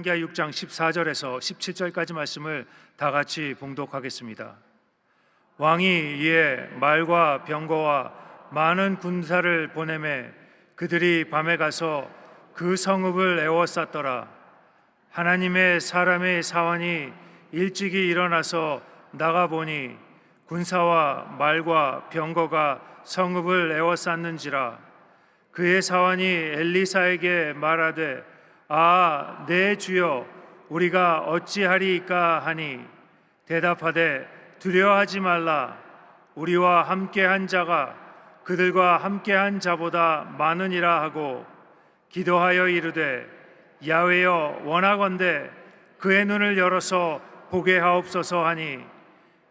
열왕기하 6장 14절에서 17절까지 말씀을 다 같이 봉독하겠습니다. 왕이 이에 말과 병거와 많은 군사를 보내매 그들이 밤에 가서 그 성읍을 에워쌌더라. 하나님의 사람의 사환이 일찍이 일어나서 나가보니 군사와 말과 병거가 성읍을 에워쌌는지라. 그의 사환이 엘리사에게 말하되 아, 내 주여, 우리가 어찌하리이까 하니 대답하되 두려워하지 말라. 우리와 함께한 자가 그들과 함께한 자보다 많으니라 하고 기도하여 이르되 야훼여, 원하건대 그의 눈을 열어서 보게 하옵소서 하니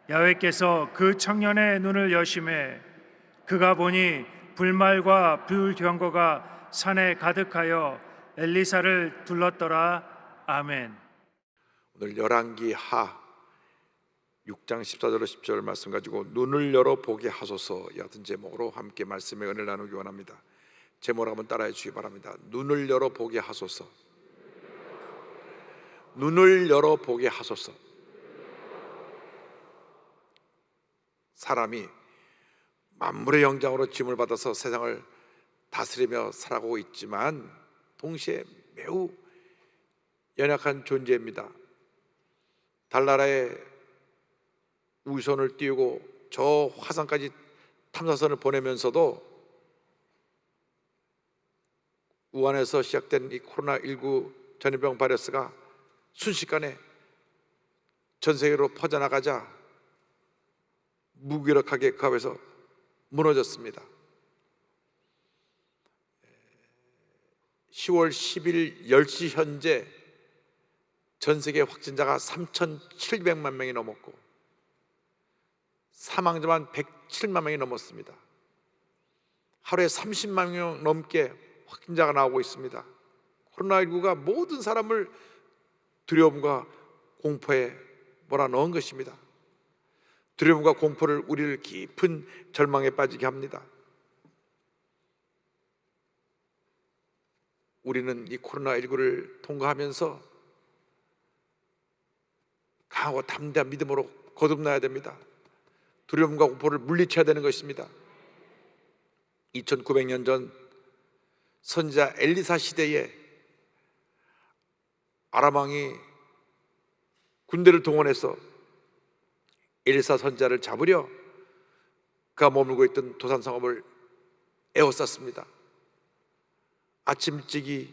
야훼께서 그 청년의 눈을 여심해 그가 보니 불말과 불병거가 산에 가득하여 엘리사를 둘렀더라. 아멘. 오늘 열왕기하 6장 14절로 10절 말씀 가지고 눈을 열어 보게 하소서 같은 제목으로 함께 말씀의 은혜를 나누기 원합니다. 제목을 한번 따라해 주시기 바랍니다. 눈을 열어 보게 하소서. 눈을 열어 보게 하소서. 사람이 만물의 영장으로 지음을 받아서 세상을 다스리며 살아가고 있지만 동시에 매우 연약한 존재입니다. 달나라에 우주선을 띄우고 저 화성까지 탐사선을 보내면서도 우한에서 시작된 이 코로나19 전염병 바이러스가 순식간에 전 세계로 퍼져나가자 무기력하게 그 앞에서 무너졌습니다. 10월 10일 10시 현재 전 세계 확진자가 3,700만 명이 넘었고 사망자만 107만 명이 넘었습니다. 하루에 30만 명 넘게 확진자가 나오고 있습니다. 코로나19가 모든 사람을 두려움과 공포에 몰아넣은 것입니다. 두려움과 공포를 우리를 깊은 절망에 빠지게 합니다. 우리는 이 코로나19를 통과하면서 강하고 담대한 믿음으로 거듭나야 됩니다. 두려움과 공포를 물리쳐야 되는 것입니다. 2900년 전 선지자 엘리사 시대에 아람 왕이 군대를 동원해서 엘리사 선지자를 잡으려 그가 머물고 있던 도산 성읍을 에워쌌습니다. 아침 일찍이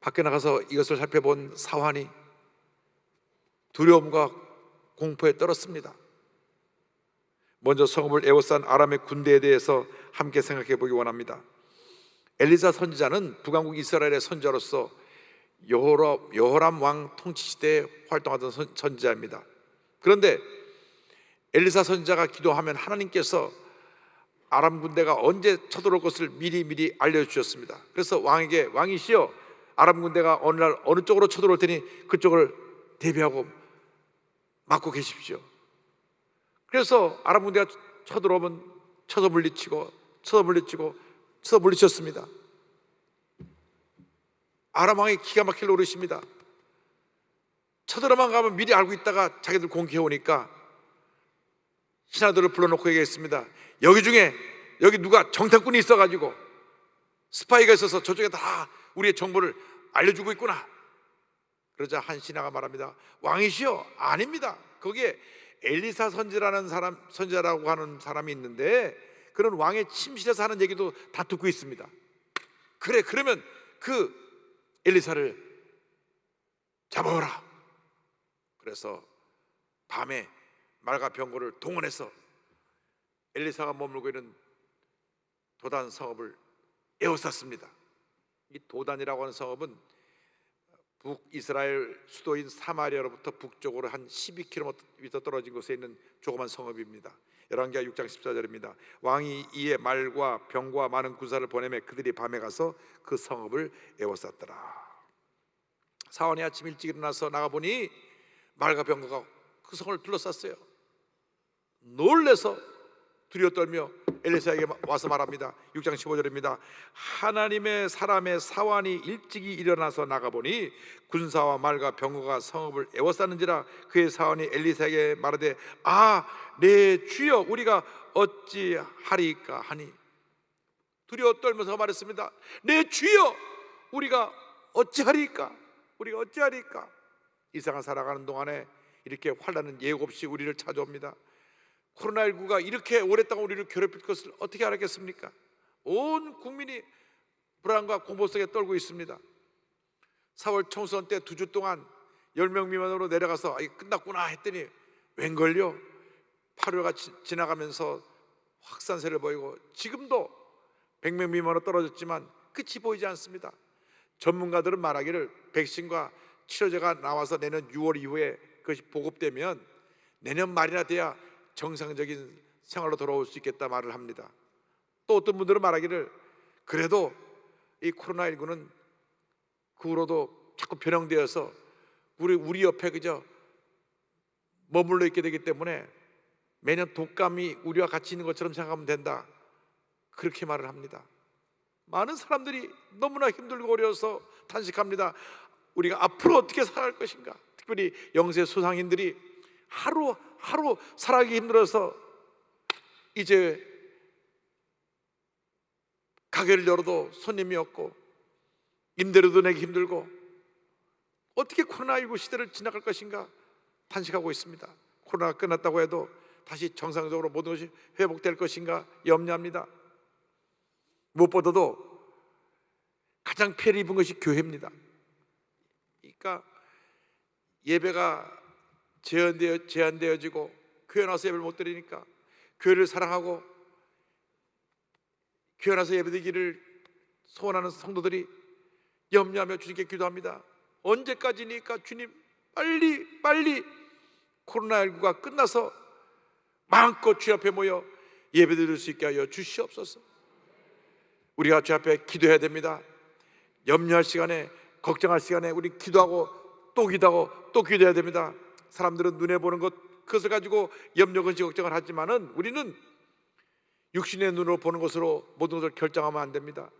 밖에 나가서 이것을 살펴본 사환이 두려움과 공포에 떨었습니다. 먼저 성읍을 에워싼 아람의 군대에 대해서 함께 생각해 보기 원합니다. 엘리사 선지자는 북왕국 이스라엘의 선지자로서 여호람 왕 통치 시대에 활동하던 선지자입니다. 그런데 엘리사 선지자가 기도하면 하나님께서 아람 군대가 언제 쳐들어올 것을 미리 알려주셨습니다. 그래서 왕에게 왕이시여, 아람 군대가 어느 날 어느 쪽으로 쳐들어올 테니 그쪽을 대비하고 막고 계십시오. 그래서 아람 군대가 쳐들어오면 쳐서 물리쳤습니다. 아람 왕이 기가 막힐 노릇입니다. 쳐들어만 가면 미리 알고 있다가 자기들 공격해 오니까 신하들을 불러놓고 얘기했습니다. 여기 중에 누가 정탐꾼이 있어가지고 스파이가 있어서 저쪽에 다 우리의 정보를 알려주고 있구나. 그러자 한 신하가 말합니다. 왕이시여, 아닙니다. 거기에 엘리사 선지자라고 하는 사람이 있는데 그런 왕의 침실에서 하는 얘기도 다 듣고 있습니다. 그래, 그러면 그 엘리사를 잡아오라. 그래서 밤에 말과 병거를 동원해서 엘리사가 머물고 있는 도단 성읍을 에워쌌습니다. 이 도단이라고 하는 성읍은 북이스라엘 수도인 사마리아로부터 북쪽으로 한 12km 떨어진 곳에 있는 조그만 성읍입니다. 열왕기하 6장 14절입니다. 왕이 이에 말과 병과 많은 군사를 보내매 그들이 밤에 가서 그 성읍을 에워쌌더라. 사원이 아침 일찍 일어나서 나가보니 말과 병거가 그 성을 둘러쌌어요. 놀래서 두려워 떨며 엘리사에게 와서 말합니다. 6장 15절입니다. 하나님의 사람의 사환이 일찍이 일어나서 나가보니 군사와 말과 병거가 성읍을 에워쌌는지라. 그의 사환이 엘리사에게 말하되 내 주여 우리가 어찌하리까 하니. 두려워 떨면서 말했습니다. 내 주여 우리가 어찌하리까, 우리가 어찌하리까. 이 세상 살아가는 동안에 이렇게 환난은 예고 없이 우리를 찾아옵니다. 코로나19가 이렇게 오랫동안 우리를 괴롭힐 것을 어떻게 알았겠습니까? 온 국민이 불안과 공포 속에 떨고 있습니다. 4월 총선 때 2주 동안 10명 미만으로 내려가서 끝났구나 했더니 웬걸요? 8월가 지나가면서 확산세를 보이고 지금도 100명 미만으로 떨어졌지만 끝이 보이지 않습니다. 전문가들은 말하기를 백신과 치료제가 나와서 내년 6월 이후에 그것이 보급되면 내년 말이나 돼야 정상적인 생활로 돌아올 수 있겠다 말을 합니다. 또 어떤 분들은 말하기를 그래도 이 코로나19는 그 후로도 자꾸 변형되어서 우리 옆에 그저 머물러 있게 되기 때문에 매년 독감이 우리와 같이 있는 것처럼 생각하면 된다, 그렇게 말을 합니다. 많은 사람들이 너무나 힘들고 어려워서 탄식합니다. 우리가 앞으로 어떻게 살아갈 것인가. 특별히 영세 소상인들이 하루하루 살아가기 힘들어서 이제 가게를 열어도 손님이 없고 임대료도 내기 힘들고 어떻게 코로나19 시대를 지나갈 것인가 탄식하고 있습니다. 코로나가 끝났다고 해도 다시 정상적으로 모든 것이 회복될 것인가 염려합니다. 무엇보다도 가장 피해를 입은 것이 교회입니다. 그러니까 예배가 제한되어지고 교회 나서 예배를 못 드리니까 교회를 사랑하고 교회 나서 예배드리기를 소원하는 성도들이 염려하며 주님께 기도합니다. 언제까지니까 주님, 빨리 코로나19가 끝나서 마음껏 주 앞에 모여 예배드릴 수 있게 하여 주시옵소서. 우리가 주 앞에 기도해야 됩니다. 염려할 시간에, 걱정할 시간에 우리 기도하고 또 기도하고 또 기도해야 됩니다. 사람들은 눈에 보는 그것을 가지고 염려, 근심, 걱정을 하지만은 우리는 육신의 눈으로 보는 것으로 모든 것을 결정하면 안 됩니다.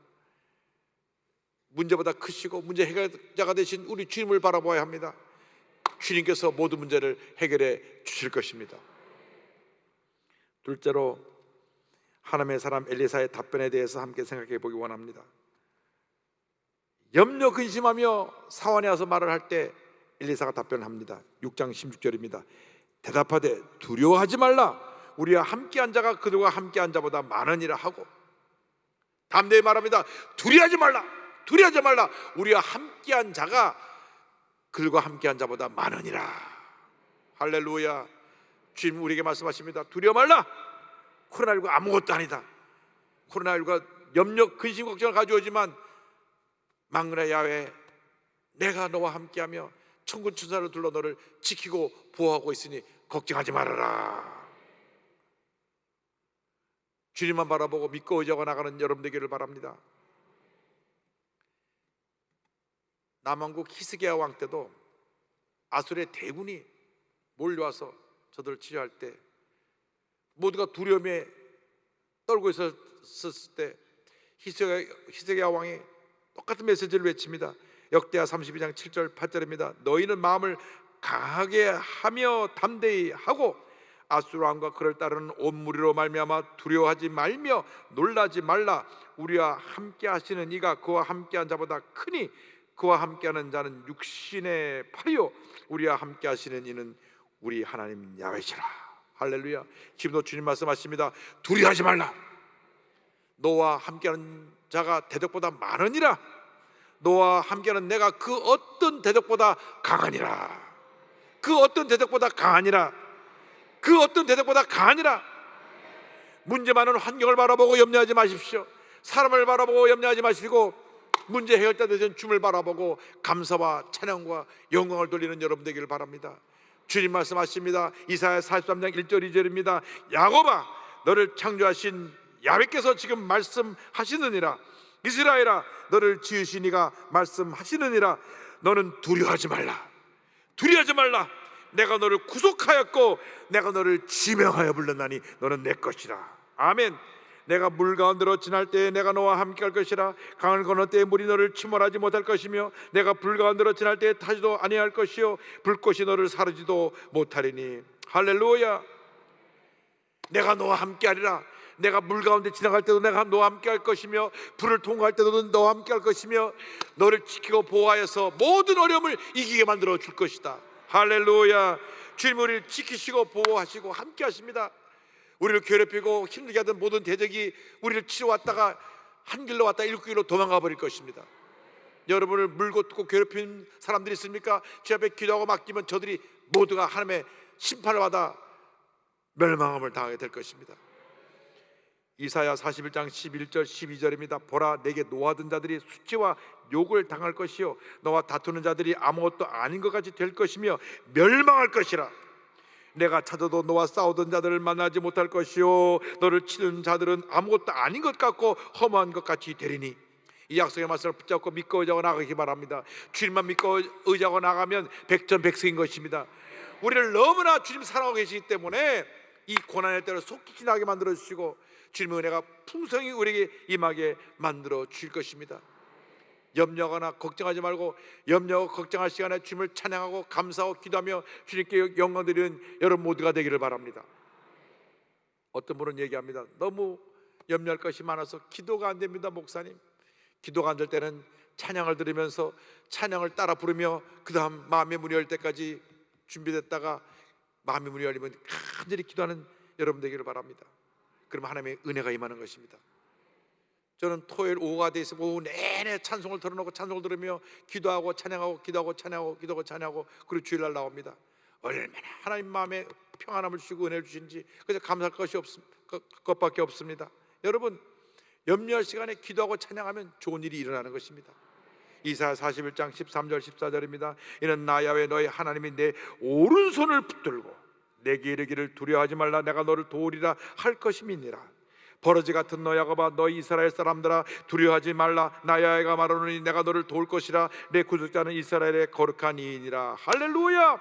문제보다 크시고 문제 해결자가 되신 우리 주님을 바라보아야 합니다. 주님께서 모든 문제를 해결해 주실 것입니다. 둘째로 하나님의 사람 엘리사의 답변에 대해서 함께 생각해 보기 원합니다. 염려 근심하며 사환에 와서 말을 할 때 엘리사가 답변을 합니다. 6장 16절입니다. 대답하되 두려워하지 말라. 우리와 함께한 자가 그들과 함께한 자보다 많으니라 하고, 담대히 말합니다. 두려워하지 말라. 우리와 함께한 자가 그들과 함께한 자보다 많으니라. 할렐루야. 주님 우리에게 말씀하십니다. 두려워 말라. 코로나19 아무것도 아니다. 코로나19가 염려, 근심, 걱정을 가져오지만 만군의 야훼, 내가 너와 함께하며 천군 천사를 둘러 너를 지키고 보호하고 있으니 걱정하지 말아라. 주님만 바라보고 믿고 의지하고 나가는 여러분 되기를 바랍니다. 남왕국 히스기야 왕 때도 아수르의 대군이 몰려와서 저들을 치료할 때 모두가 두려움에 떨고 있었을 때 히스기야 왕이 똑같은 메시지를 외칩니다. 역대하 32장 7절 8절입니다. 너희는 마음을 강하게 하며 담대히 하고 아수르 왕과 그를 따르는 온 무리로 말미암아 두려워하지 말며 놀라지 말라. 우리와 함께 하시는 이가 그와 함께한 자보다 크니 그와 함께하는 자는 육신의 팔이요 우리와 함께 하시는 이는 우리 하나님 야훼시라. 할렐루야. 지금도 주님 말씀하십니다. 두려워하지 말라. 너와 함께하는 자가 대적보다 많으니라. 너와 함께하는 내가 그 어떤 대적보다 강하니라. 그 어떤 대적보다 강하니라. 그 어떤 대적보다 강하니라. 문제 많은 환경을 바라보고 염려하지 마십시오. 사람을 바라보고 염려하지 마시고 문제 해결자 되신 주님을 바라보고 감사와 찬양과 영광을 돌리는 여러분 되기를 바랍니다. 주님 말씀하십니다. 이사야 43장 1절 2절입니다. 야곱아 너를 창조하신 야훼께서 지금 말씀하시느니라. 이스라엘아 너를 지으신 이가 말씀하시느니라. 너는 두려워하지 말라. 내가 너를 구속하였고 내가 너를 지명하여 불렀나니 너는 내 것이라. 아멘. 내가 물 가운데로 지날 때에 내가 너와 함께 할 것이라. 강을 건널 때에 물이 너를 침몰하지 못할 것이며 내가 불 가운데로 지날 때에 타지도 아니할 것이요 불꽃이 너를 사르지도 못하리니. 할렐루야. 내가 너와 함께 하리라. 내가 물 가운데 지나갈 때도 내가 너와 함께 할 것이며 불을 통과할 때도 너와 함께 할 것이며 너를 지키고 보호하여서 모든 어려움을 이기게 만들어 줄 것이다. 할렐루야. 주님 우리를 지키시고 보호하시고 함께 하십니다. 우리를 괴롭히고 힘들게 하던 모든 대적이 우리를 치러왔다가 한 길로 왔다 일곱 길로 도망가 버릴 것입니다. 여러분을 물고 뜯고 괴롭힌 사람들이 있습니까? 주 앞에 기도하고 맡기면 저들이 모두가 하나님의 심판을 받아 멸망함을 당하게 될 것입니다. 이사야 41장 11절 12절입니다. 보라, 내게 노하던 자들이 수치와 욕을 당할 것이요 너와 다투는 자들이 아무것도 아닌 것 같이 될 것이며 멸망할 것이라. 내가 찾아도 너와 싸우던 자들을 만나지 못할 것이요 너를 치는 자들은 아무것도 아닌 것 같고 허무한 것 같이 되리니. 이 약속의 말씀을 붙잡고 믿고 의지하고 나가기 바랍니다. 주님만 믿고 의지하고 나가면 백전백승인 것입니다. 우리를 너무나 주님 사랑하고 계시기 때문에 이 고난의 때를 속히 지나게 만들어 주시고 주님의 은혜가 풍성히 우리에게 임하게 만들어 주실 것입니다. 염려하거나 걱정하지 말고 염려하고 걱정할 시간에 주님을 찬양하고 감사하고 기도하며 주님께 영광 드리는 여러분 모두가 되기를 바랍니다. 어떤 분은 얘기합니다. 너무 염려할 것이 많아서 기도가 안 됩니다, 목사님. 기도가 안 될 때는 찬양을 들으면서 찬양을 따라 부르며 그 다음 마음의 문이 열 때까지 준비됐다가 마음의 문이 열리면 간절히 기도하는 여러분 되기를 바랍니다. 그러면 하나님의 은혜가 임하는 것입니다. 저는 토요일 오후가 돼 있으면 오후 내내 찬송을 틀어놓고 찬송을 들으며 기도하고 찬양하고 기도하고 찬양하고 기도하고 찬양하고 그리고 주일날 나옵니다. 얼마나 하나님 마음에 평안함을 주시고 은혜를 주신지 그래서 감사할 것밖에 없습니다. 여러분 염려할 시간에 기도하고 찬양하면 좋은 일이 일어나는 것입니다. 이사야 41장 13절 14절입니다. 이는 나 야훼 너의 하나님이 내 오른손을 붙들고 내게 이르기를 두려워하지 말라. 내가 너를 도우리라 할 것임이니라. 버러지 같은 너 야곱아, 너 이스라엘 사람들아, 두려워하지 말라. 나 야훼가 말하노니 내가 너를 도울 것이라. 내 구속자는 이스라엘의 거룩한 이인이라. 할렐루야.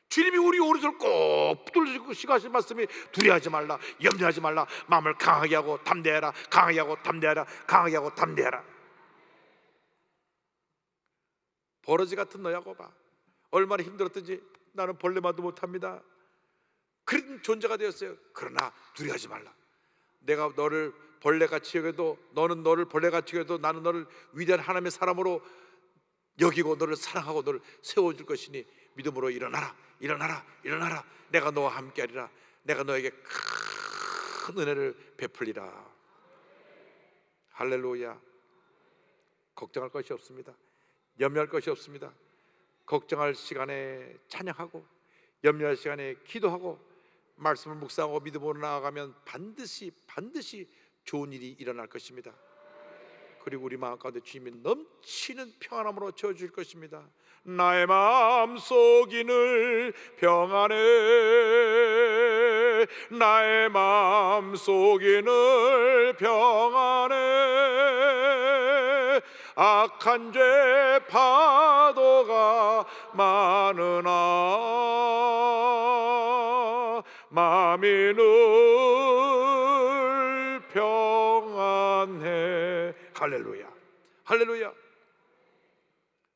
주님이 우리 오른손을 꼭 붙들고 하신 말씀이 두려워하지 말라, 염려하지 말라, 마음을 강하게 하고 담대하라, 강하게 하고 담대하라, 강하게 하고 담대하라. 버러지 같은 너 야곱아, 얼마나 힘들었든지 나는 벌레만도 못합니다. 그런 존재가 되었어요. 그러나 두려워하지 말라. 내가 너를 벌레같이 여겨도 너는 너를 벌레같이 여겨도 나는 너를 위대한 하나님의 사람으로 여기고 너를 사랑하고 너를 세워줄 것이니 믿음으로 일어나라, 일어나라, 일어나라. 내가 너와 함께하리라. 내가 너에게 큰 은혜를 베풀리라. 할렐루야. 걱정할 것이 없습니다. 염려할 것이 없습니다. 걱정할 시간에 찬양하고 염려할 시간에 기도하고 말씀을 묵상하고 믿음으로 나아가면 반드시 좋은 일이 일어날 것입니다. 그리고 우리 마음 가운데 주님이 넘치는 평안함으로 채워줄 것입니다. 나의 마음속이 늘 평안해. 나의 마음속이 늘 평안해. 악한 죄 파도가 많으나 마음이 늘 평안해. 할렐루야, 할렐루야.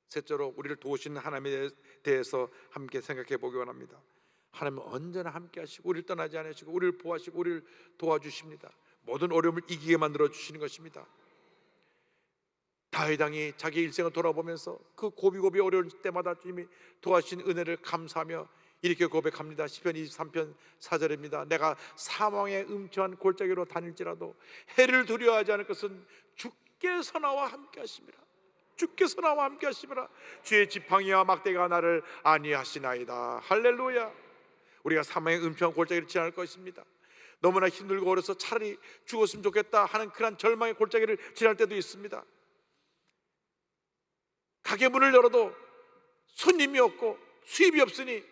셋째로 우리를 도우시는 하나님에 대해서 함께 생각해 보기 원합니다. 하나님은 언제나 함께 하시고 우리를 떠나지 않으시고 우리를 보호하시고 우리를 도와주십니다. 모든 어려움을 이기게 만들어 주시는 것입니다. 다윗 왕이 자기 일생을 돌아보면서 그 고비고비 어려울 때마다 주님이 도와주신 은혜를 감사하며 이렇게 고백합니다. 시편 23편 4절입니다. 내가 사망의 음침한 골짜기로 다닐지라도 해를 두려워하지 않을 것은 주께서 나와 함께 하심이라. 주께서 나와 함께 하심이라. 주의 지팡이와 막대기가 나를 안위하시나이다. 할렐루야. 우리가 사망의 음침한 골짜기를 지날 것입니다. 너무나 힘들고 어려서 차라리 죽었으면 좋겠다 하는 그런 절망의 골짜기를 지날 때도 있습니다. 가게 문을 열어도 손님이 없고 수입이 없으니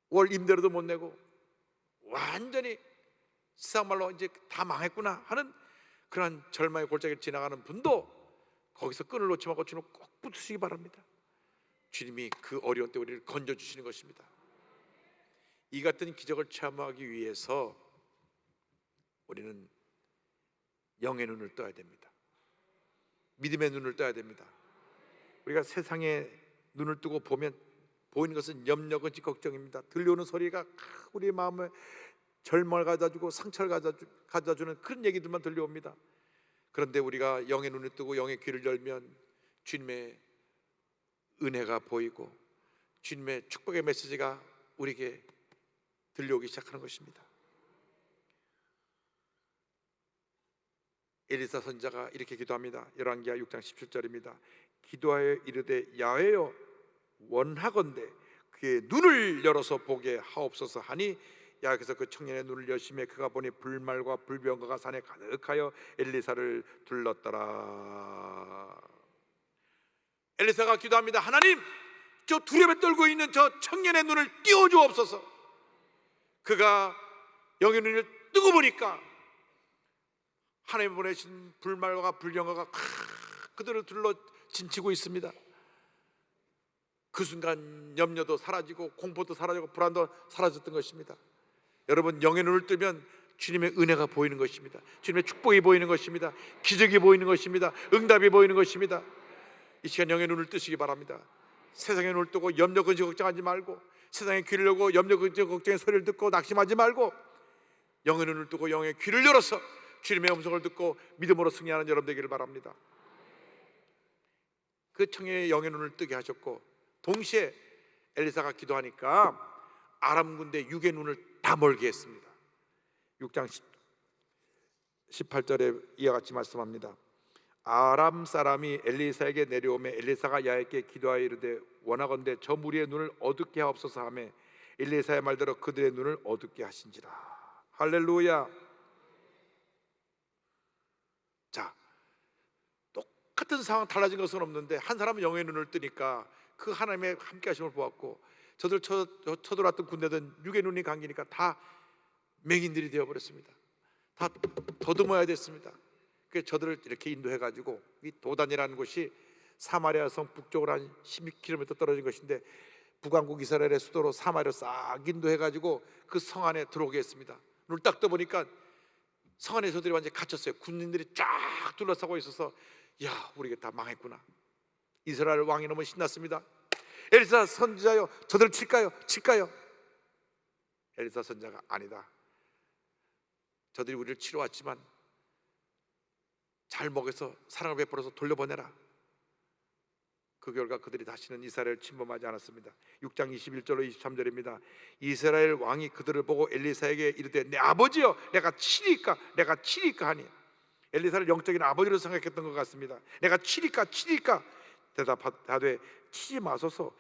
월 임대료도 못 내고 완전히 세상 말로 이제 다 망했구나 하는 그런 절망의 골짜기를 지나가는 분도 거기서 끈을 놓지 말고 주님 꼭 붙으시기 바랍니다. 주님이 그 어려운 때 우리를 건져주시는 것입니다. 이 같은 기적을 체험하기 위해서 우리는 영의 눈을 떠야 됩니다. 믿음의 눈을 떠야 됩니다. 우리가 세상에 눈을 뜨고 보면 보이는 것은 염려건지 걱정입니다. 들려오는 소리가 우리 마음에 절망을 가져주고 상처를 가져주는 그런 얘기들만 들려옵니다. 그런데 우리가 영의 눈을 뜨고 영의 귀를 열면 주님의 은혜가 보이고 주님의 축복의 메시지가 우리에게 들려오기 시작하는 것입니다. 엘리사 선지자가 이렇게 기도합니다. 열왕기하 6장 17절입니다. 기도하여 이르되 야훼여 원하건대 그의 눈을 열어서 보게 하옵소서 하니 야훼께서 그 청년의 눈을 여심해 그가 보니 불말과 불병거가 산에 가득하여 엘리사를 둘렀더라. 엘리사가 기도합니다. 하나님, 저 두려움에 떨고 있는 저 청년의 눈을 띄워주옵소서. 그가 영의 눈을 뜨고 보니까 하나님 보내신 불말과 불병거가 그들을 둘러 진치고 있습니다. 그 순간 염려도 사라지고 공포도 사라지고 불안도 사라졌던 것입니다. 여러분, 영의 눈을 뜨면 주님의 은혜가 보이는 것입니다. 주님의 축복이 보이는 것입니다. 기적이 보이는 것입니다. 응답이 보이는 것입니다. 이 시간 영의 눈을 뜨시기 바랍니다. 세상의 눈을 뜨고 염려 근심 걱정하지 말고, 세상의 귀를 열고 염려 근심 걱정의 소리를 듣고 낙심하지 말고, 영의 눈을 뜨고 영의 귀를 열어서 주님의 음성을 듣고 믿음으로 승리하는 여러분 되기를 바랍니다. 그 청년의 영의 눈을 뜨게 하셨고, 동시에 엘리사가 기도하니까 아람 군대 6의 눈을 다 멀게 했습니다. 6장 18절에 이와 같이 말씀합니다. 아람 사람이 엘리사에게 내려오매 엘리사가 야훼께 기도하여 이르되 원하건대 저 무리의 눈을 어둡게 하옵소서 하며 엘리사의 말대로 그들의 눈을 어둡게 하신지라. 할렐루야. 자, 똑같은 상황 달라진 것은 없는데 한 사람은 영의 눈을 뜨니까 그 하나님의 함께 하심을 보았고, 저들 쳐들어왔던 군대들은 육의 눈이 감기니까 다 맹인들이 되어버렸습니다. 다 더듬어야 됐습니다. 그래서 저들을 이렇게 인도해가지고 이 도단이라는 곳이 사마리아 성 북쪽으로 한 12km 떨어진 것인데 북왕국 이스라엘의 수도로 사마리아 싹 인도해가지고 그 성 안에 들어오게 했습니다. 눈을 딱 떠보니까 성 안에 저들이 완전히 갇혔어요. 군인들이 쫙 둘러싸고 있어서 야, 우리가 다 망했구나. 이스라엘 왕이 너무 신났습니다. 엘리사 선지자여, 저들을 칠까요? 엘리사 선지자가 아니다. 저들이 우리를 치러 왔지만 잘 먹여서 사랑을 베풀어서 돌려보내라. 그 결과 그들이 다시는 이스라엘을 침범하지 않았습니다. 6장 21절로 23절입니다. 이스라엘 왕이 그들을 보고 엘리사에게 이르되 내 아버지여, 내가 치리까 하니, 엘리사를 영적인 아버지로 생각했던 것 같습니다. 내가 치리까 대답하되 치지 마소서.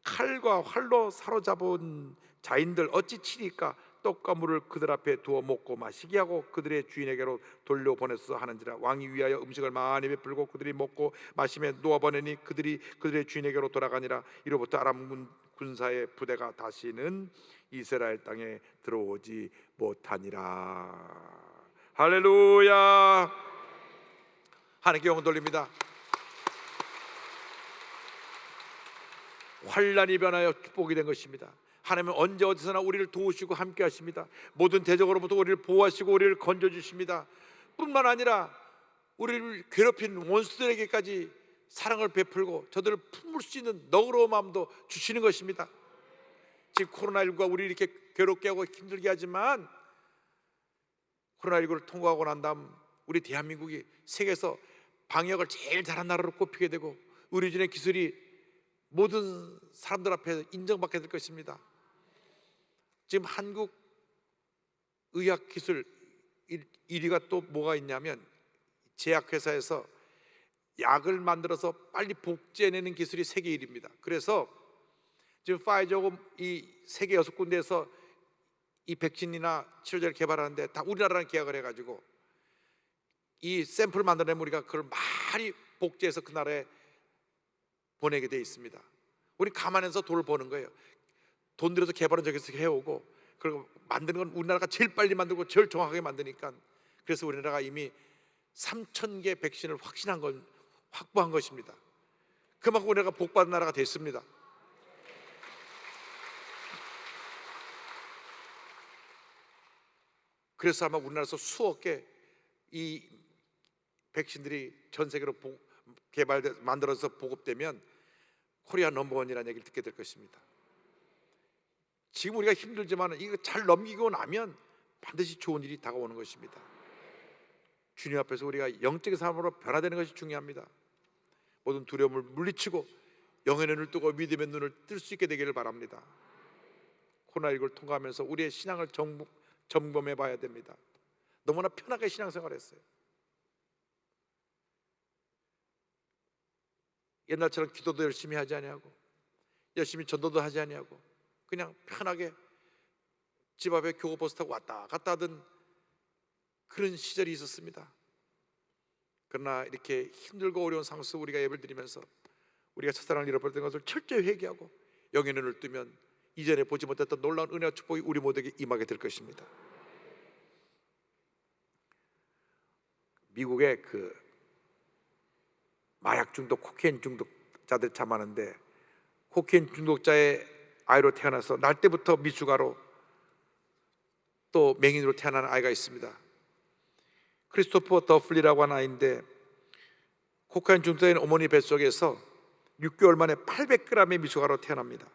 칼과 활로 사로잡은 자인들 어찌 치리까. 떡과 물을 그들 앞에 두어 먹고 마시게 하고 그들의 주인에게로 돌려보냈어 하는지라. 왕이 위하여 음식을 많이 베풀고 그들이 먹고 마시며 놓아보내니 그들이 그들의 주인에게로 돌아가니라. 이로부터 아람 군사의 부대가 다시는 이스라엘 땅에 들어오지 못하니라. 할렐루야. 하나님께 영광 돌립니다. 환난이 변하여 축복이 된 것입니다. 하나님은 언제 어디서나 우리를 도우시고 함께 하십니다. 모든 대적으로부터 우리를 보호하시고 우리를 건져주십니다. 뿐만 아니라 우리를 괴롭힌 원수들에게까지 사랑을 베풀고 저들을 품을 수 있는 너그러운 마음도 주시는 것입니다. 지금 코로나19가 우리를 이렇게 괴롭게 하고 힘들게 하지만 코로나19를 통과하고 난 다음 우리 대한민국이 세계에서 방역을 제일 잘한 나라로 꼽히게 되고 의료진의 기술이 모든 사람들 앞에 인정받게 될 것입니다. 지금 한국 의학기술 1위가 또 뭐가 있냐면 제약회사에서 약을 만들어서 빨리 복제해내는 기술이 세계 1위입니다. 그래서 지금 파이저하고 이 세계 6군데에서 이 백신이나 치료제를 개발하는데 다 우리나라랑 계약을 해가지고 이 샘플을 만들어내면 우리가 그걸 많이 복제해서 그 나라에 보내게 돼 있습니다. 우리 가만해서 돈을 버는 거예요. 돈 들여서 개발은 저기서 해오고 그리고 만드는 건 우리나라가 제일 빨리 만들고 제일 정확하게 만드니까. 그래서 우리나라가 이미 3,000개 백신을 확보한 것입니다. 그만큼 우리나라가 복받은 나라가 됐습니다. 그래서 아마 우리나라에서 수억 개 이 백신들이 전 세계로 만들어서 보급되면 코리아 넘버원이라는 얘기를 듣게 될 것입니다. 지금 우리가 힘들지만 이거 잘 넘기고 나면 반드시 좋은 일이 다가오는 것입니다. 주님 앞에서 우리가 영적인 사람으로 변화되는 것이 중요합니다. 모든 두려움을 물리치고 영의 눈을 뜨고 믿음의 눈을 뜰 수 있게 되기를 바랍니다. 코로나19를 통과하면서 우리의 신앙을 점검해 봐야 됩니다. 너무나 편하게 신앙생활을 했어요. 옛날처럼 기도도 열심히 하지 아니하고 열심히 전도도 하지 아니하고 그냥 편하게 집 앞에 교구버스 타고 왔다 갔다 하던 그런 시절이 있었습니다. 그러나 이렇게 힘들고 어려운 상황 속에서 우리가 예배를 드리면서 우리가 첫사랑을 잃어버렸던 것을 철저히 회개하고 영의 눈을 뜨면 이전에 보지 못했던 놀라운 은혜와 축복이 우리 모두에게 임하게 될 것입니다. 미국에 그 마약 중독, 코케인 중독자들 참 많은데 코케인 중독자의 아이로 태어나서 날 때부터 미숙아로 또 맹인으로 태어난 아이가 있습니다. 크리스토퍼 더플리라고 하는 아이인데 코카인 중독자인 어머니 뱃속에서 6개월 만에 800g의 미숙아로 태어납니다.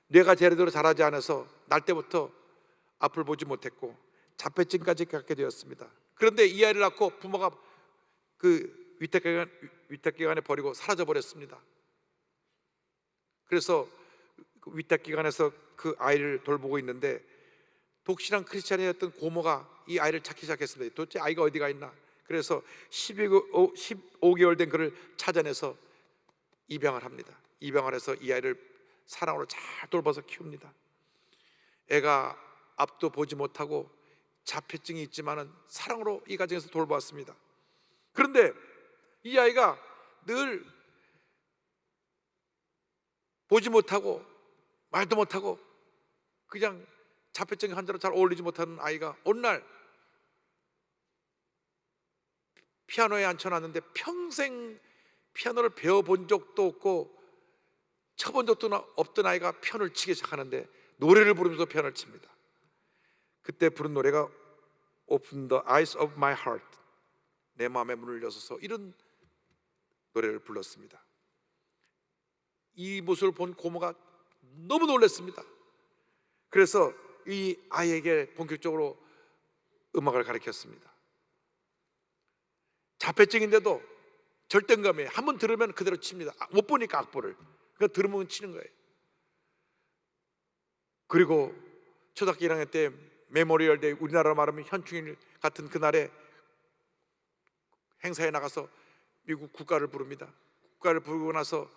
뇌가 제대로 자라지 않아서 날 때부터 앞을 보지 못했고 자폐증까지 갖게 되었습니다. 그런데 이 아이를 낳고 부모가 그 위탁기관에 버리고 사라져 버렸습니다. 그래서 위탁기관에서 그 아이를 돌보고 있는데 독실한 크리스찬이었던 고모가 이 아이를 찾기 시작했습니다. 도대체 아이가 어디가 있나? 그래서 15개월 된 그를 찾아내서 입양을 합니다. 입양을 해서 이 아이를 사랑으로 잘 돌봐서 키웁니다. 애가 앞도 보지 못하고 자폐증이 있지만은 사랑으로 이 가정에서 돌보았습니다. 그런데 이 아이가 늘 보지 못하고 말도 못하고 그냥 자폐증 환자로 잘 어울리지 못하는 아이가 어느 날 피아노에 앉혀놨는데 평생 피아노를 배워본 적도 없고 쳐본 적도 없던 아이가 피아노를 치기 시작하는데 노래를 부르면서 피아노를 칩니다. 그때 부른 노래가 Open the eyes of my heart, 내 마음의 문을 여서서, 이런 노래를 불렀습니다. 이 모습을 본 고모가 너무 놀랐습니다. 그래서 이 아이에게 본격적으로 음악을 가르쳤습니다. 자폐증인데도 절대음감에 한번 들으면 그대로 칩니다. 못 보니까 악보를 그러니까 들으면 치는 거예요. 그리고 초등학교 1학년 때 메모리얼 데이, 우리나라로 말하면 현충일 같은 그날에 행사에 나가서 미국 국가를 부릅니다. 국가를 부르고 나서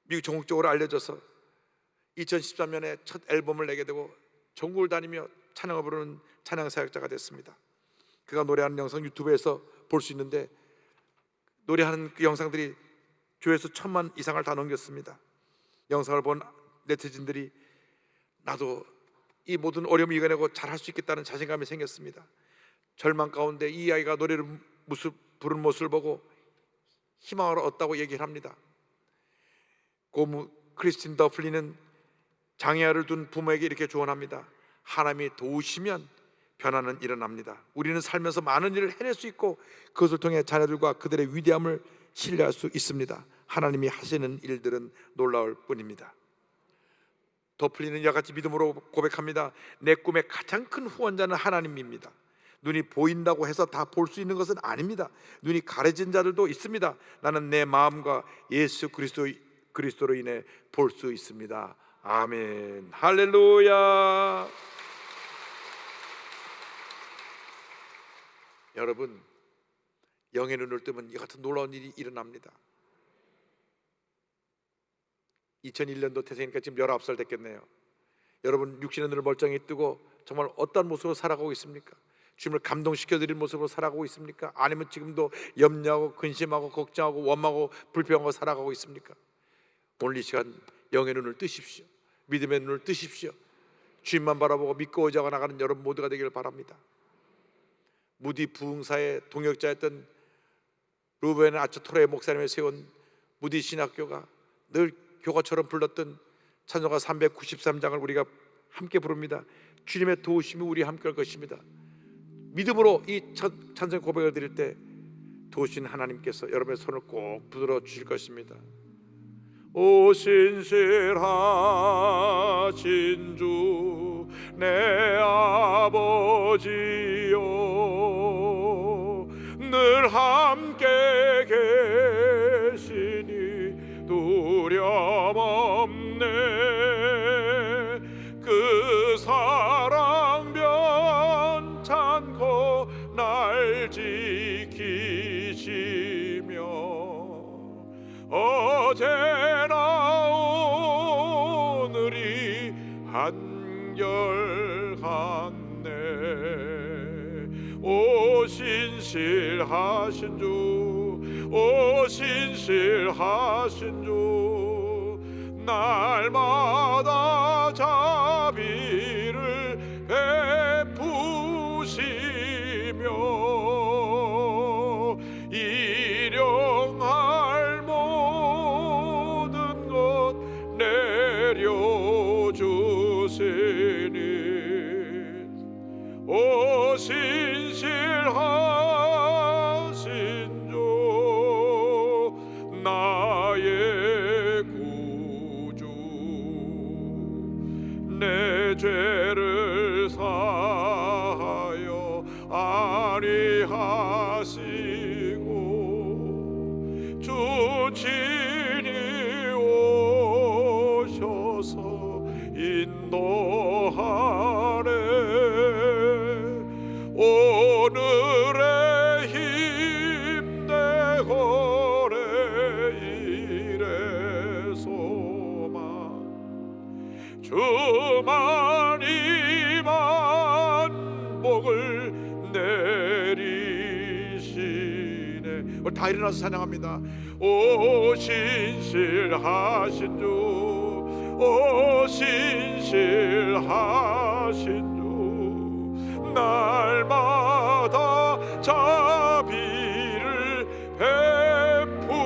미국 전국적으로 알려져서 2013년에 첫 앨범을 내게 되고 전국을 다니며 찬양을 부르는 찬양 사역자가 됐습니다. 그가 노래하는 영상 유튜브에서 볼 수 있는데 노래하는 그 영상들이 조회수 1000만 이상을 다 넘겼습니다. 영상을 본 네티즌들이 나도 이 모든 어려움을 이겨내고 잘할 수 있겠다는 자신감이 생겼습니다. 절망 가운데 이 아이가 노래를 부르는 모습을 보고 희망을 얻었다고 얘기를 합니다. 고모 크리스틴 더플리는 장애아를 둔 부모에게 이렇게 조언합니다. 하나님이 도우시면 변화는 일어납니다. 우리는 살면서 많은 일을 해낼 수 있고 그것을 통해 자녀들과 그들의 위대함을 신뢰할 수 있습니다. 하나님이 하시는 일들은 놀라울 뿐입니다. 더플리는 이와 같이 믿음으로 고백합니다. 내 꿈의 가장 큰 후원자는 하나님입니다. 눈이 보인다고 해서 다 볼 수 있는 것은 아닙니다. 눈이 가려진 자들도 있습니다. 나는 내 마음과 예수 그리스도로 인해 볼 수 있습니다. 아멘. 할렐루야. 여러분, 영의 눈을 뜨면 이 같은 놀라운 일이 일어납니다. 2001년도 태생이니까 지금 19살 됐겠네요. 여러분 육신의 눈을 멀쩡히 뜨고 정말 어떤 모습으로 살아가고 있습니까? 주님을 감동시켜드리는 모습으로 살아가고 있습니까? 아니면 지금도 염려하고 근심하고 걱정하고 원망하고 불평하고 살아가고 있습니까? 오늘 이 시간 영의 눈을 뜨십시오. 믿음의 눈을 뜨십시오. 주님만 바라보고 믿고 의지하고 나가는 여러분 모두가 되기를 바랍니다. 무디 부흥사의 동역자였던 루벤 아츠토레 목사님이 세운 무디 신학교가 늘 교과처럼 불렀던 찬송가 393장을 우리가 함께 부릅니다. 주님의 도우심이 우리 함께 할 것입니다. 믿음으로 이 찬송 고백을 드릴 때 도우신 하나님께서 여러분의 손을 꼭 붙들어 주실 것입니다. 오 신실하신 주 내 아버지요, 늘 함께 계시니 두려움 없네. 그 사랑 변찮고 날 지키시며 어제나 오늘이 한결같네. 오 신실하신 주, 오 신실하신 주, 날마다 자비를 베푸시며 일용할 모든 것 내려주시니 오 신실하신 주 나의 구주, 내 죄를 사하여 아니하시고 주 친히 오셔서 인도하네. 오늘의 힘 내 거래 이래소만 주만이 만복을 내리시네. 다 일어나서 찬양합니다. 오 신실하신 주, 오 신실하신 주, 날마다 자비를 베푸시며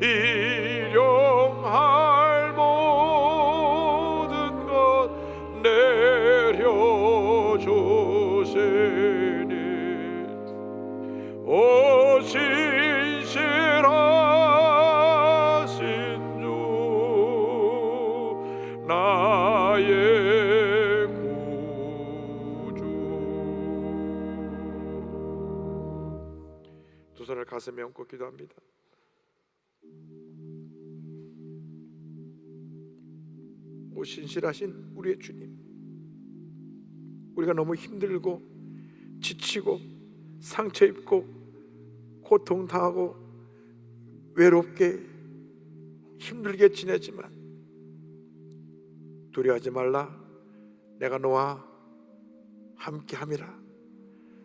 일용할 모든 것 내려주시니 오 신실하신 주 나의 구주. 두 손을 가슴에 얹고 기도합니다. 오 신실하신 우리의 주님, 우리가 너무 힘들고 지치고 상처 입고 고통당하고 외롭게 힘들게 지내지만 두려워하지 말라. 내가 너와 함께함이라.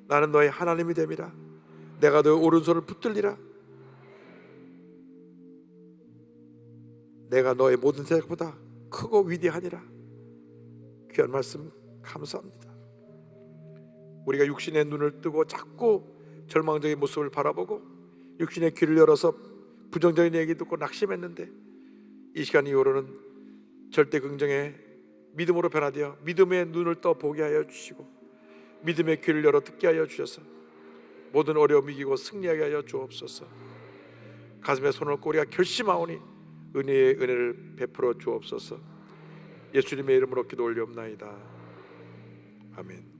나는 너의 하나님이 됨이라. 내가 너의 오른손을 붙들리라. 내가 너의 모든 생각보다 크고 위대하니라. 귀한 말씀 감사합니다. 우리가 육신의 눈을 뜨고 자꾸 절망적인 모습을 바라보고 육신의 귀를 열어서 부정적인 얘기 듣고 낙심했는데 이 시간 이후로는 절대 긍정의 믿음으로 변화되어 믿음의 눈을 떠 보게 하여 주시고 믿음의 귀를 열어 듣게 하여 주셔서 모든 어려움 이기고 승리하게 하여 주옵소서. 가슴에 손을 얹고 우리가 결심하오니 은혜의 은혜를 베풀어 주옵소서. 예수님의 이름으로 기도 올리옵나이다. 아멘.